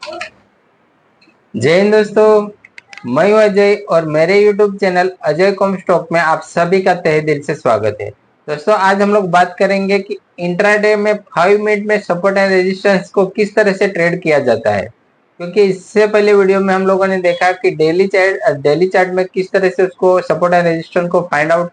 जय हिंद दोस्तों, मैं हूं अजय और मेरे YouTube channel Ajay com stock में आप सभी का तहे दिल से स्वागत है। दोस्तों, आज हम लोग बात करेंगे कि इंट्राडे में 5 मिनट में सपोर्ट एंड रेजिस्टेंस को किस तरह से ट्रेड किया जाता है। क्योंकि इससे पहले वीडियो में हम लोगों ने देखा कि डेली चार्ट में किस तरह से उसको सपोर्ट एंड रेजिस्टेंस को फाइंड आउट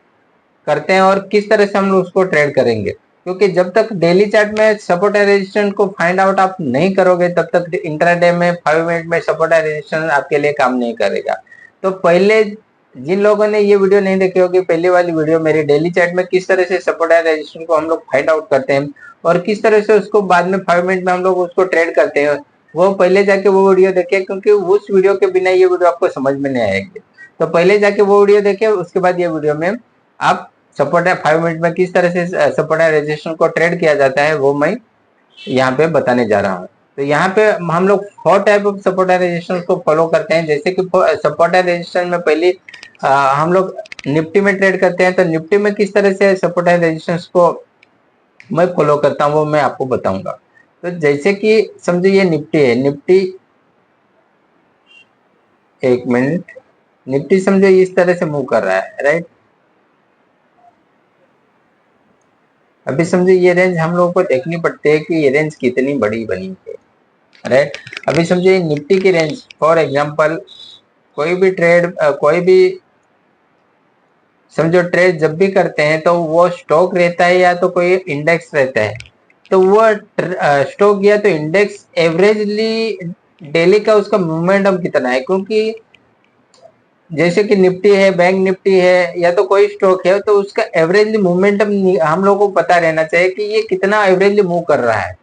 करते हैं और किस तरह से हम लोग उसको ट्रेड करेंगे। क्योंकि जब तक डेली चार्ट में सपोर्ट एंड रेजिस्टेंस को फाइंड आउट आप नहीं करोगे तब तक इंट्राडे में 5 मिनट में सपोर्ट एंड रेजिस्टेंस आपके लिए काम नहीं करेगा। तो पहले जिन लोगों ने ये वीडियो नहीं देखी होगी, पहली वाली वीडियो मेरी डेली चार्ट में किस तरह से सपोर्ट एंड रेजिस्टेंस को हम लोग फाइंड आउट करते हैं और किस तरह से उसको बाद में 5 मिनट में हम लोग उसको ट्रेड करते हैं, वो पहले जाके वो वीडियो देखे। क्योंकि उस वीडियो के बिना ये वीडियो आपको समझ में नहीं आएगी। तो पहले जाके वो वीडियो देखे, उसके बाद ये वीडियो में आप सपोर्ट है 5 मिनट में किस तरह से सपोर्ट है रेजिस्टेंस को ट्रेड किया जाता है वो मैं यहाँ पे बताने जा रहा हूँ। तो यहाँ पे हम लोग 4 type of support and resistance को फॉलो करते हैं। जैसे कि सपोर्ट एंड रेजिस्टेंस में पहले हम लोग निफ्टी में ट्रेड करते हैं। तो निफ्टी में किस तरह से सपोर्ट एंड रेजिस्टेंस को मैं फॉलो करता हूँ वो मैं आपको बताऊंगा। तो जैसे कि समझो ये निफ्टी है, निफ्टी एक मिनट, निफ्टी समझो इस तरह से मूव कर रहा है, राइट। अभी समझो ये रेंज हम लोगों को देखनी पड़ती है कि ये रेंज कितनी बड़ी बनी है, राइट। अभी समझो ये निफ्टी की रेंज, फॉर एग्जांपल कोई भी ट्रेड कोई भी समझो ट्रेड जब भी करते हैं तो वो स्टॉक रहता है या तो कोई इंडेक्स रहता है। तो वो स्टॉक या तो इंडेक्स एवरेजली डेली का उसका मोमेंटम कितना है। क्योंकि जैसे कि निफ्टी है, बैंक निफ्टी है या तो कोई स्टॉक है, तो उसका एवरेजली मोमेंटम हम लोगों को पता रहना चाहिए कि ये कितना एवरेजली मूव कर रहा है।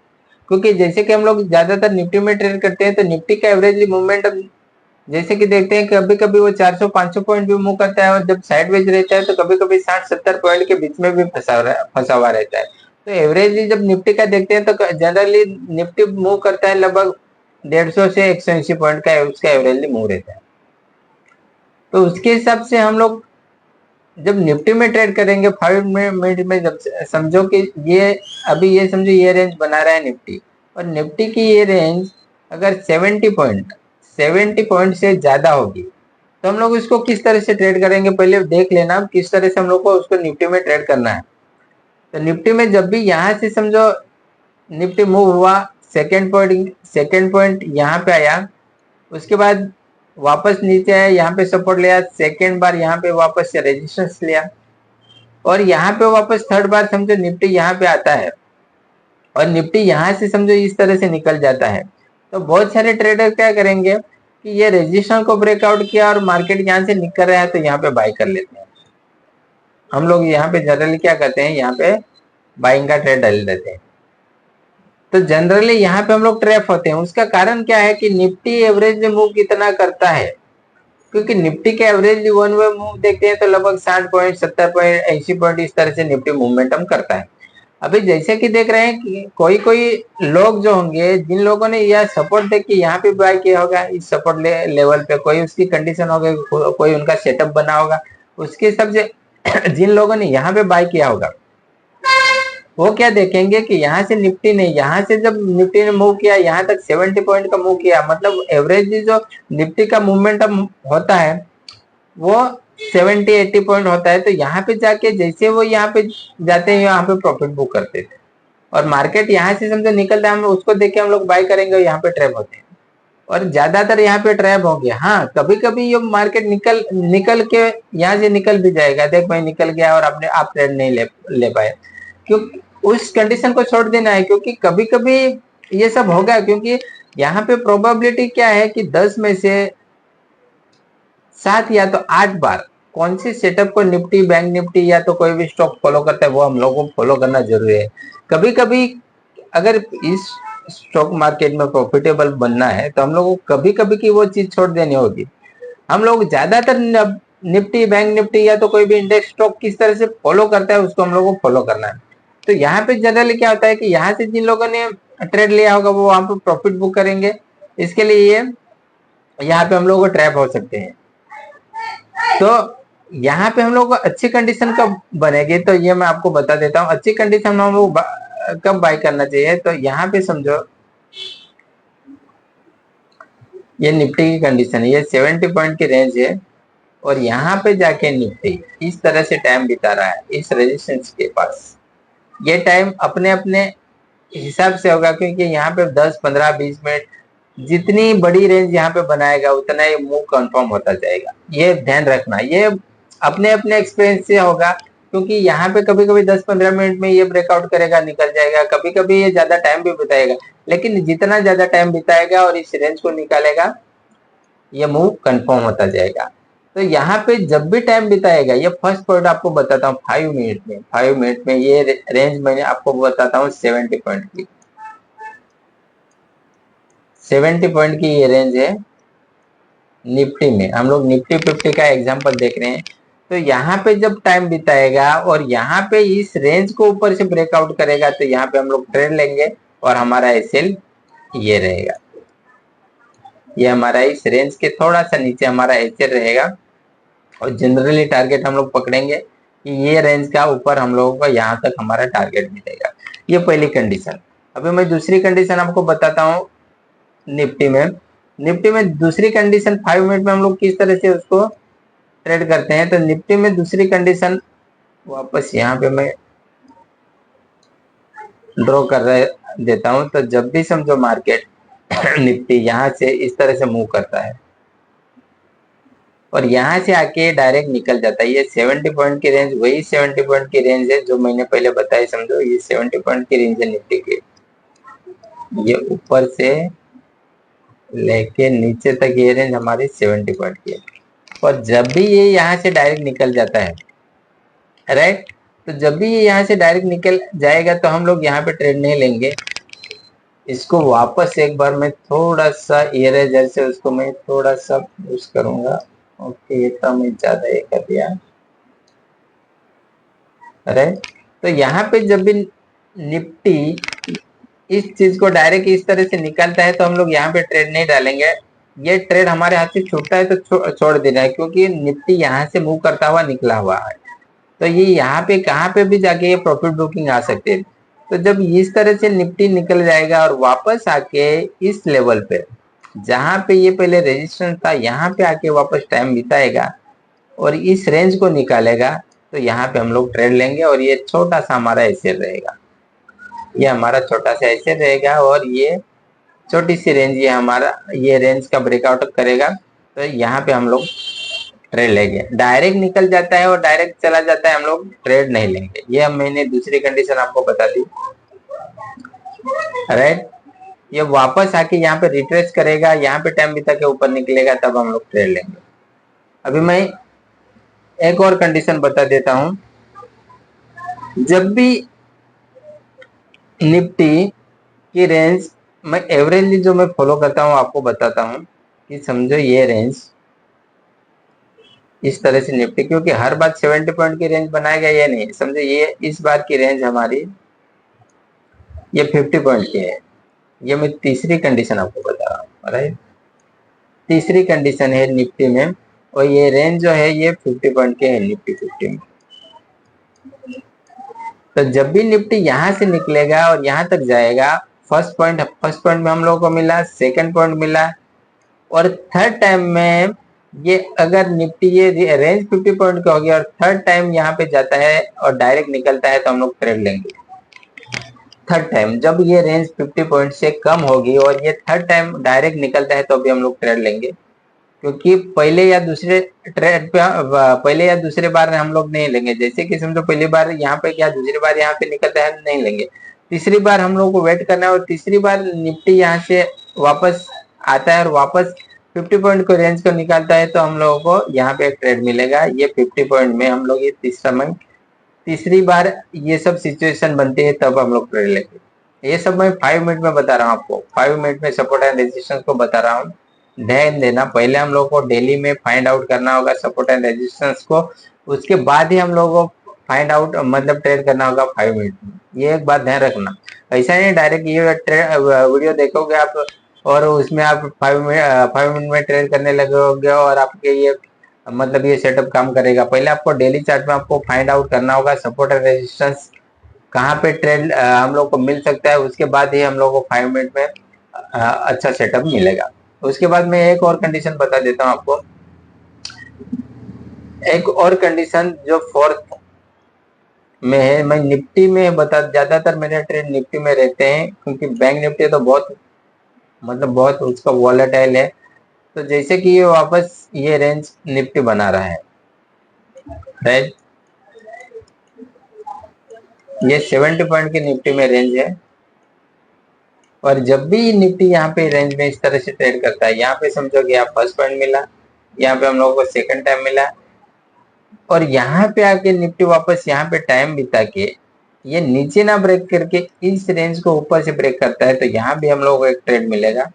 क्योंकि जैसे कि हम लोग ज्यादातर निफ्टी में ट्रेड करते हैं तो निफ्टी का एवरेजली मोमेंटम जैसे कि देखते हैं कभी कभी वो 400-500 पॉइंट भी मूव करता है और जब साइडवेज रहता है तो कभी कभी 60-70 पॉइंट के बीच में भी फंसा हुआ रहता है। तो एवरेजली जब निफ्टी का देखते हैं तो जनरली निफ्टी मूव करता है लगभग 150 से 180 पॉइंट का उसका एवरेजली मूव रहता है। तो उसके हिसाब से हम लोग जब निफ्टी में ट्रेड करेंगे 5 मिनट में, जब समझो कि ये अभी ये समझो ये रेंज बना रहा है निफ्टी, और निफ्टी की ये रेंज अगर 70 पॉइंट से ज्यादा होगी तो हम लोग इसको किस तरह से ट्रेड करेंगे पहले देख लेना, किस तरह से हम लोग को उसको निफ्टी में ट्रेड करना है। तो निफ्टी में जब भी यहाँ से समझो निफ्टी मूव हुआ, सेकेंड पॉइंट यहाँ पे आया, उसके बाद वापस नीचे आया, यहाँ पे सपोर्ट लिया, सेकेंड बार यहाँ पे वापस से रेजिस्टेंस लिया, और यहाँ पे वापस थर्ड बार समझो निफ्टी यहाँ पे आता है और निफ्टी यहाँ से समझो इस तरह से निकल जाता है। तो बहुत सारे ट्रेडर क्या करेंगे कि ये रेजिस्टेंस को ब्रेकआउट किया और मार्केट यहाँ से निकल रहा है तो यहाँ पे बाय कर लेते हैं। हम लोग यहाँ पे जनरली क्या करते हैं, यहाँ पे बाइंग का ट्रेड डाल देते हैं। तो जनरली यहाँ पे हम लोग ट्रैप होते हैं। उसका कारण क्या है कि निफ्टी एवरेज मूव कितना करता है। क्योंकि निफ्टी के एवरेज वन वे मूव देखते हैं तो लगभग 60 पॉइंट, 70 पॉइंट, 80 पॉइंट इस तरह से निफ्टी मूवमेंटम करता है। अभी जैसे कि देख रहे हैं कि कोई कोई लोग जो होंगे, जिन लोगों ने यह सपोर्ट देख के यहाँ पे बाय किया होगा, इस सपोर्ट लेवल पे कोई उसकी कंडीशन होगी, कोई उनका सेटअप बना होगा, उसके हिसाब से जिन लोगों ने यहाँ पे बाय किया होगा वो क्या देखेंगे कि यहाँ से निफ्टी ने, यहाँ से जब निफ्टी ने मूव किया यहाँ तक 70 पॉइंट का मूव किया, मतलब एवरेज जो निफ्टी का मूवमेंटम होता है वो 70-80 पॉइंट होता है। तो यहाँ पे जाके जैसे वो यहाँ पे जाते हैं यहाँ पे प्रॉफिट बुक करते थे, और मार्केट यहाँ से समझो निकलता है, हम उसको देख के हम लोग बाय करेंगे और यहाँ पे ट्रैप होते हैं, और ज्यादातर यहाँ पे ट्रैप हो गया। हाँ, कभी कभी ये मार्केट निकल के यहाँ से निकल भी जाएगा, देख भाई निकल गया और आपने आप ट्रेड नहीं ले पाए, क्योंकि उस कंडीशन को छोड़ देना है। क्योंकि कभी कभी ये सब होगा, क्योंकि यहाँ पे प्रोबेबिलिटी क्या है कि 10 में से 7 या तो 8 बार कौन सी सेटअप को निफ्टी, बैंक निफ्टी या तो कोई भी स्टॉक फॉलो करता है वो हम लोगों को फॉलो करना जरूरी है। कभी कभी अगर इस स्टॉक मार्केट में प्रॉफिटेबल बनना है तो हम लोगों को कभी कभी की वो चीज छोड़ देनी होगी। हम लोग ज्यादातर निफ्टी, बैंक निफ्टी या तो कोई भी इंडेक्स स्टॉक किस तरह से फॉलो करता है उसको हम लोगों को फॉलो करना है। तो यहाँ पे जनरली क्या होता है कि यहाँ से जिन लोगों ने ट्रेड लिया होगा वो वहां पे प्रॉफिट बुक करेंगे। इसके लिए ये यहाँ पे हम लोग को ट्रैप हो सकते हैं। तो यहाँ पे हम लोग को अच्छी कंडीशन कब बनेगी तो ये मैं आपको बता देता हूँ। अच्छी कंडीशन हम लोग कब बाय करना चाहिए, तो यहाँ पे समझो ये निफ्टी की कंडीशन है, ये 70 पॉइंट की रेंज है और यहाँ पे जाके निफ्टी इस तरह से टाइम बिता रहा है इस रेजिस्टेंस के पास। ये टाइम अपने अपने हिसाब से होगा, क्योंकि यहाँ पे 10, 15, 20 मिनट जितनी बड़ी रेंज यहाँ पे बनाएगा उतना ये मूव कंफर्म होता जाएगा। ये ध्यान रखना, ये अपने अपने एक्सपीरियंस से होगा, क्योंकि यहाँ पे कभी कभी 10-15 मिनट में ये ब्रेकआउट करेगा, निकल जाएगा, कभी कभी ये ज्यादा टाइम भी बिताएगा, लेकिन जितना ज्यादा टाइम बिताएगा और इस रेंज को निकालेगा ये मूव कंफर्म होता जाएगा। तो यहाँ पे जब भी टाइम बिताएगा, ये फर्स्ट पॉइंट आपको बताता हूँ 5 मिनट में ये रेंज मैंने आपको बताता हूँ 70 पॉइंट की, 70 पॉइंट की ये रेंज है निफ्टी में। हम लोग निफ्टी 50 का एग्जांपल देख रहे हैं। तो यहाँ पे जब टाइम बिताएगा और यहाँ पे इस रेंज को ऊपर से ब्रेकआउट करेगा तो यहाँ पे हम लोग ट्रेड लेंगे और हमारा एसएल ये रहेगा, ये हमारा इस रेंज के थोड़ा सा नीचे हमारा एसएल रहेगा और जनरली टारगेट हम लोग पकड़ेंगे कि ये रेंज का ऊपर हम लोगों को यहाँ तक हमारा टारगेट मिलेगा। ये पहली कंडीशन। अभी मैं दूसरी कंडीशन आपको बताता हूँ निफ्टी में दूसरी कंडीशन 5 मिनट में हम लोग किस तरह से उसको ट्रेड करते हैं। तो निफ्टी में दूसरी कंडीशन वापस यहाँ पे मैं ड्रॉ कर देता हूँ। तो जब भी समझो मार्केट निफ्टी यहाँ से इस तरह से मूव करता है और यहाँ से आके डायरेक्ट निकल जाता है, ये 70 पॉइंट की रेंज वही 70 पॉइंट की रेंज है जो मैंने पहले बताई, समझो ये 70 पॉइंट की रेंज है निफ्टी की। ये ऊपर से लेके नीचे तक ये रेंज हमारी 70 पॉइंट की है और जब भी ये यहाँ से डायरेक्ट निकल जाता है, राइट, तो जब भी ये यहाँ से डायरेक्ट निकल जाएगा तो हम लोग यहाँ पे ट्रेड नहीं लेंगे। इसको वापस एक बार मैं थोड़ा सा इरेजर से उसको मैं थोड़ा सा पुश करूंगा। ओके, ये तो मैं ज्यादा ये कर दिया, राइट। तो यहाँ पे जब भी निफ्टी इस चीज को डायरेक्ट इस तरह से निकलता है तो हम लोग यहाँ पे ट्रेड नहीं डालेंगे। ये ट्रेड हमारे हाथ से छूटता है तो छोड़ देना है, क्योंकि निफ्टी यहाँ से मूव करता हुआ निकला हुआ है। तो ये यहाँ पे कहाँ पे भी जाके ये प्रॉफिट बुकिंग आ सकते हैं। तो जब इस तरह से निफ्टी निकल जाएगा और वापस आके इस लेवल पे जहाँ पे ये पहले रेजिस्टेंस था यहाँ पे आके वापस टाइम बिताएगा और इस रेंज को निकालेगा तो यहाँ पे हम लोग ट्रेड लेंगे और ये छोटा सा हमारा ऐसे रहेगा, ये हमारा छोटा सा ऐसे रहेगा और ये छोटी सी रेंज ये हमारा ये रेंज का ब्रेकआउट करेगा तो यहाँ पे हम लोग ट्रेड लेंगे। डायरेक्ट निकल जाता है और डायरेक्ट चला जाता है, हम लोग ट्रेड नहीं लेंगे। ये मैंने दूसरी कंडीशन आपको बता दी, राइट। ये वापस आके यहाँ पे रिट्रेस करेगा, यहाँ पे टाइम बिता के ऊपर निकलेगा, तब हम लोग ट्रेड लेंगे। अभी मैं एक और कंडीशन बता देता हूं। जब भी निफ्टी की रेंज मैं एवरेजली जो मैं फॉलो करता हूं आपको बताता हूं कि समझो ये रेंज इस तरह से निफ्टी, क्योंकि हर बार 70 पॉइंट की रेंज बनाएगा ये नहीं, समझो ये इस बार की रेंज हमारी ये 50 पॉइंट की है। ये मैं तीसरी कंडीशन आपको बता रहा हूँ, राइट। तीसरी कंडीशन है निफ्टी में और ये रेंज जो है ये 50 पॉइंट के है निफ्टी 50 में। तो जब भी निफ्टी यहाँ से निकलेगा और यहाँ तक जाएगा, फर्स्ट पॉइंट में हम लोगों को मिला, सेकंड पॉइंट मिला और थर्ड टाइम में ये अगर निफ्टी ये रेंज 50 पॉइंट का हो गया और थर्ड टाइम यहाँ पे जाता है और डायरेक्ट निकलता है तो हम लोग ट्रेड लेंगे। थर्ड टाइम जब ये रेंज 50 पॉइंट से कम होगी और ये थर्ड टाइम डायरेक्ट निकलता है तो अभी हम लोग ट्रेड लेंगे, क्योंकि पहले या दूसरे ट्रेड पे पहले या दूसरे बार हम लोग नहीं लेंगे। जैसे कि समझो पहली बार यहाँ पे क्या, दूसरी बार यहाँ पे निकलता है नहीं लेंगे, तीसरी बार हम लोग को वेट करना है और तीसरी बार निफ्टी यहाँ से वापस आता है और वापस 50 पॉइंट को रेंज को निकालता है तो हम लोगों को यहाँ पे एक ट्रेड मिलेगा। ये 50 पॉइंट में हम लोग ये तीसरी बार ये सब सिचुएशन बनती है तब हम लोग ट्रेड लेंगे। ये सब मैं 5 मिनट में बता रहा हूँ आपको, 5 मिनट में सपोर्ट एंड रेजिस्टेंस को बता रहा हूँ। ध्यान देना, पहले हम लोग को डेली में फाइंड आउट करना होगा सपोर्ट एंड रेजिस्टेंस को, उसके बाद ही हम लोग को फाइंड आउट मतलब ट्रेड करना होगा 5 मिनट में। ये एक बात ध्यान रखना, ऐसा नहीं डायरेक्ट ये वीडियो देखोगे आप और उसमें आप 5 मिनट में ट्रेड करने लगोगे और आपके ये मतलब ये सेटअप काम करेगा। पहले आपको डेली चार्ट में आपको फाइंड आउट करना होगा सपोर्ट एंड रेजिस्टेंस कहाँ पे ट्रेड हम लोग को मिल सकता है, उसके बाद ही हम लोग को 5 मिनट में अच्छा सेटअप मिलेगा। उसके बाद मैं एक और कंडीशन बता देता हूँ आपको। एक और कंडीशन जो फोर्थ में है, मैं निफ्टी में बता, ज्यादातर मेरे ट्रेड निफ्टी में रहते हैं क्योंकि बैंक निफ्टी तो बहुत बहुत उसका वॉलेटाइल है। तो जैसे कि ये वापस ये रेंज निफ्टी बना रहा है, राइट, ये 70 पॉइंट की निफ्टी में रेंज है। और जब भी निफ्टी यहाँ पे रेंज में इस तरह से ट्रेड करता है, यहाँ पे समझो कि आप फर्स्ट पॉइंट मिला, यहाँ पे हम लोगों को सेकंड टाइम मिला, और यहाँ पे आके निफ्टी वापस यहाँ पे टाइम बिता के ये नीचे ना ब्रेक करके इस रेंज को ऊपर से ब्रेक करता है, तो यहाँ भी हम लोगों को एक ट्रेड मिलेगा।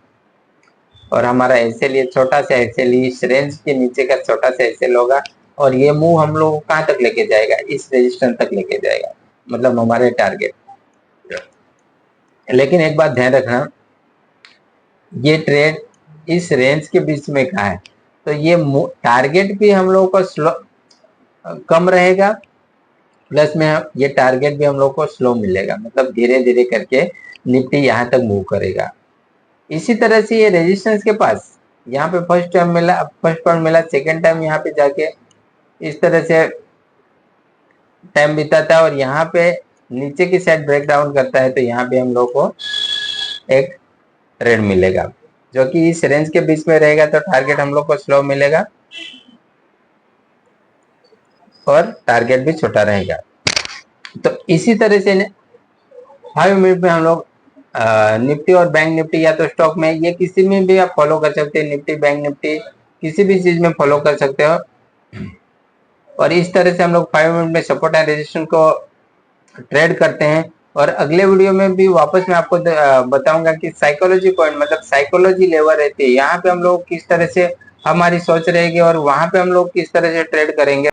और हमारा एसएल, ये छोटा सा एसएल, इस रेंज के नीचे का छोटा सा एसएल होगा, और ये मूव हम लोग को कहाँ तक लेके जाएगा, इस रेजिस्टेंस तक लेके जाएगा, मतलब हमारे टारगेट। लेकिन एक बात ध्यान रखना, ये ट्रेड इस रेंज के बीच में कहाँ है, तो ये टारगेट भी हम लोगों का कम रहेगा, प्लस में ये टारगेट भी हम लोग को स्लो मिलेगा, मतलब धीरे धीरे करके निफ्टी यहाँ तक मूव करेगा। इसी तरह से ये रेजिस्टेंस के पास यहाँ पे फर्स्ट पॉइंट मिला, सेकेंड टाइम यहाँ पे जाके इस तरह से टाइम बिताता है, और यहाँ पे नीचे की साइड ब्रेक डाउन करता है, तो यहाँ पे हम लोग को एक ट्रेड मिलेगा जो कि इस रेंज के बीच में रहेगा, तो टारगेट हम लोग को स्लो मिलेगा और टारगेट भी छोटा रहेगा। तो इसी तरह से 5 मिनट में हम लोग निफ्टी और बैंक निफ्टी, या तो स्टॉक में, ये किसी में भी आप फॉलो कर सकते हैं, निफ्टी बैंक निफ्टी किसी भी चीज में फॉलो कर सकते हो। और इस तरह से हम लोग 5 मिनट में सपोर्ट एंड रेजिस्टेंस को ट्रेड करते हैं। और अगले वीडियो में भी वापस मैं आपको बताऊंगा कि साइकोलॉजी पॉइंट, मतलब साइकोलॉजी लेवल रहती है, यहाँ पे हम लोग किस तरह से हमारी सोच रहेगी और वहां पे हम लोग किस तरह से ट्रेड करेंगे।